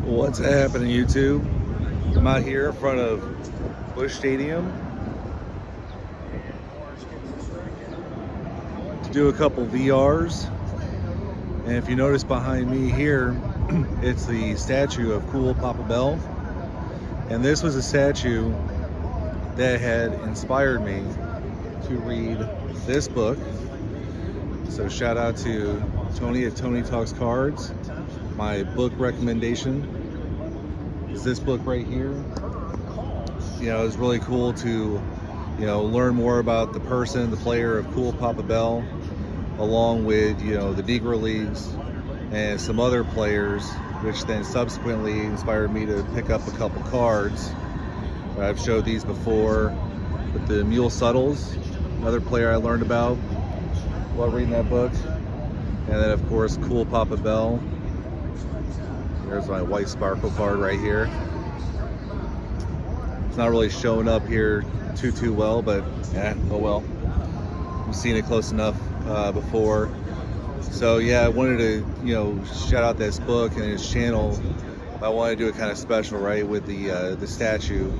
What's happening, YouTube? I'm out here in front of Busch Stadium to do a couple VRs. And if you notice behind me here, it's the statue of Cool Papa Bell. And this was a statue that had inspired me to read this book. So shout out to Tony at Tony Talks Cards. My book recommendation is this book right here. You know, it's really cool to, learn more about the person, the player of Cool Papa Bell, along with, the Negro Leagues and some other players, which then subsequently inspired me to pick up a couple cards. I've showed these before, but the Mule Suttles, another player I learned about while reading that book. And then of course, Cool Papa Bell. There's my white sparkle card right here. It's not really showing up here too well, but oh well. I've seen it close enough before. So yeah, I wanted to, shout out this book and his channel. I wanted to do it kind of special, right, with the statue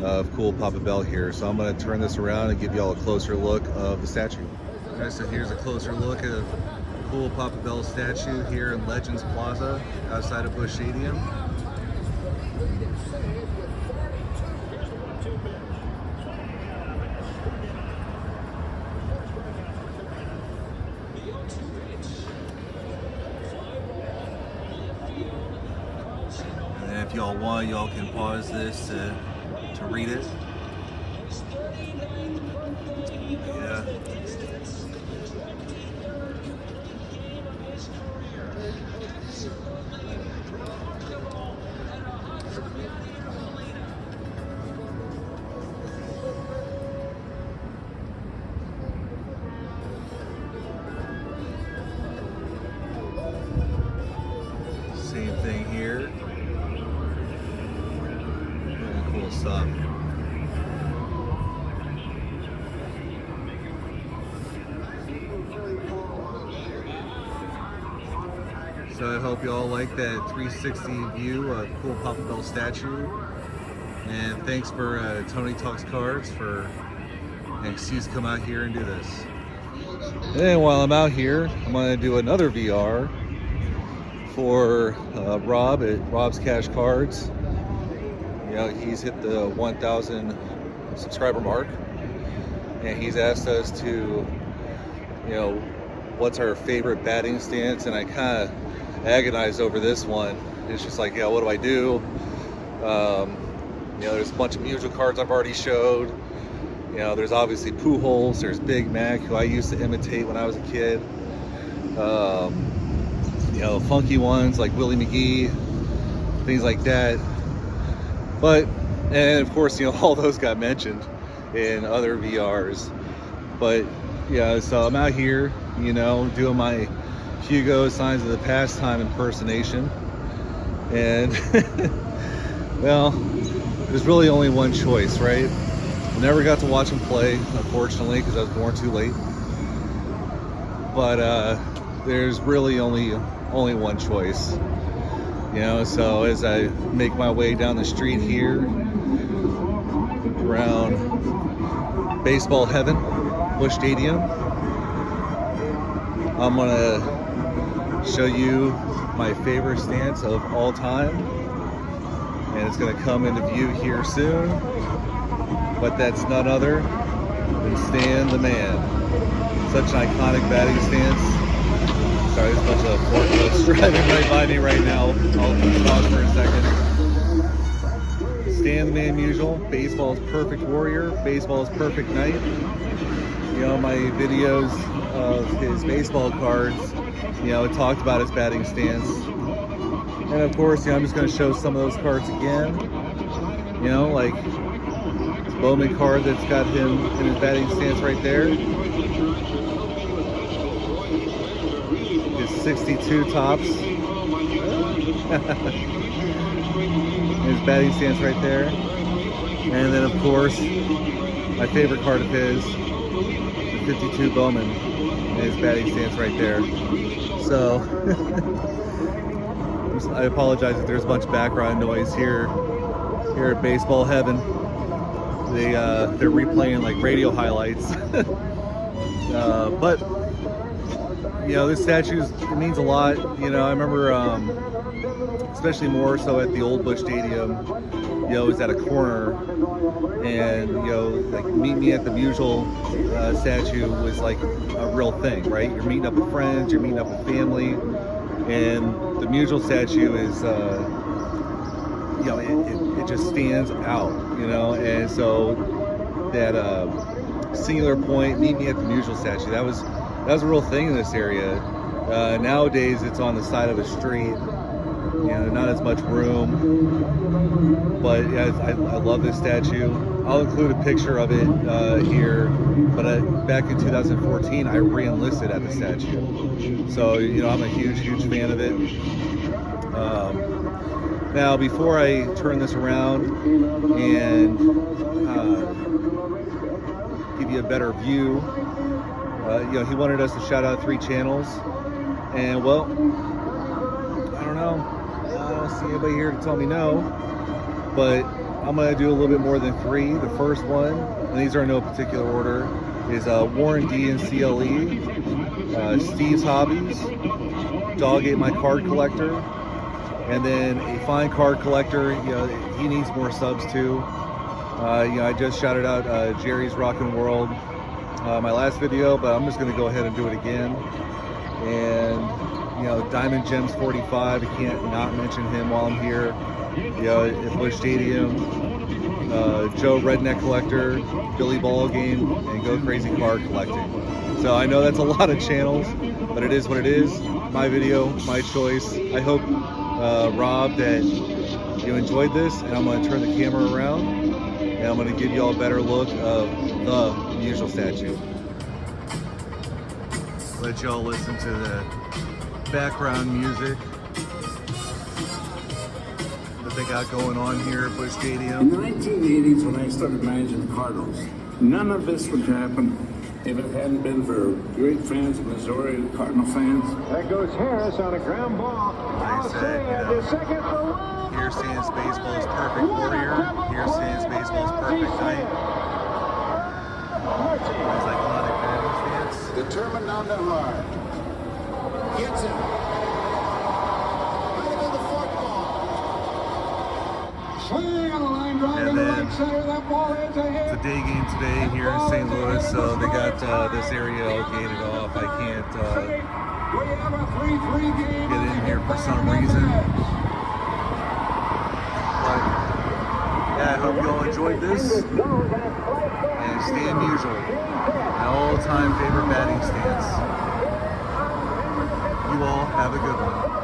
of Cool Papa Bell here. So I'm going to turn this around and give y'all a closer look of the statue. Alright, so here's a closer look of Cool Papa Bell statue here in Legends Plaza outside of Busch Stadium. And then if y'all want, y'all can pause this to read it. Yeah. Same thing here. Really cool stuff. So I hope you all like that 360 view of Cool Papa Bell statue. And thanks for Tony Talks Cards for an excuse to come out here and do this. And while I'm out here, I'm going to do another VR for Rob at Rob's Cash Cards. He's hit the 1,000 subscriber mark, and he's asked us to, what's our favorite batting stance, and I kind of agonized over this one. It's just like, what do I do? There's a bunch of musical cards I've already showed. There's obviously Pujols, there's Big Mac, who I used to imitate when I was a kid. Funky ones like Willie McGee, things like that. And of course, all those got mentioned in other VRs. But yeah, so I'm out here, doing my Hugo Signs of the Pastime impersonation. And well, there's really only one choice, right? I never got to watch him play, unfortunately, because I was born too late. But there's really only one choice. So as I make my way down the street here around baseball heaven, Busch Stadium, I'm gonna show you my favorite stance of all time, and it's gonna come into view here soon. But that's none other than Stan the Man. Such an iconic batting stance. Sorry, there's a bunch of forklifts driving right by me right now. I'll pause for a second. Stan the Man Musial. Baseball's perfect warrior. Baseball's perfect knight. My videos of his baseball cards, it talked about his batting stance. And of course, I'm just going to show some of those cards again. Like this Bowman card that's got him in his batting stance right there. 62 tops. His batting stance right there. And then of course, my favorite card of his, the 52 Bowman, and his batting stance right there. So I apologize if there's a bunch of background noise here at Baseball Heaven. They're replaying like radio highlights. But you know, this statue it means a lot. You know, I remember, especially more so at the old Busch Stadium. You know, it was at a corner, and you know, like meet me at the Musial statue was like a real thing, right? You're meeting up with friends, you're meeting up with family, and the Musial statue is, you know, it just stands out, you know, and so that singular point, meet me at the Musial statue, that was a real thing in this area. Nowadays, it's on the side of a street. You know, not as much room, but yeah, I love this statue. I'll include a picture of it here, but back in 2014, I re-enlisted at the statue. So, you know, I'm a huge fan of it. Now, before I turn this around and give you a better view, you know, he wanted us to shout out 3 channels, and well, I don't know. I don't see anybody here to tell me no, but I'm gonna do a little bit more than 3. The first one, and these are in no particular order, is Warren D and CLE, Steve's Hobbies, Dog Ate My Card Collector, and then a fine card collector. You know, he needs more subs too. You know, I just shouted out Jerry's Rockin' World, my last video, but I'm just gonna go ahead and do it again. And you know, Diamond Gems 45, I can't not mention him while I'm here. You know, at Busch Stadium, Joe Redneck Collector, Billy Ball Game, and Go Crazy Card Collecting. So I know that's a lot of channels, but it is what it is. My video, my choice. I hope, Rob, that you enjoyed this, and I'm going to turn the camera around, and I'm going to give you all a better look of the Musial statue. Let y'all listen to the background music that they got going on here at Busch Stadium. In the 1980s, when I started managing the Cardinals, none of this would happen if it hadn't been for great fans of Missouri and Cardinal fans. That goes Harris on a ground ball. Like I said, you know, here stands baseball's perfect warrior. Here stands baseball's perfect knight. These iconic batting stance. Determined on the hard. Gets him. Right into the football. Swing on the line drive in the right center. That ball is ahead. It's a day game today here in St. Louis, so they got this area all gated off. I can't get in here for some reason. But yeah, I hope you all enjoyed this. And Stan Musial, my all-time favorite batting stance. You all have a good one.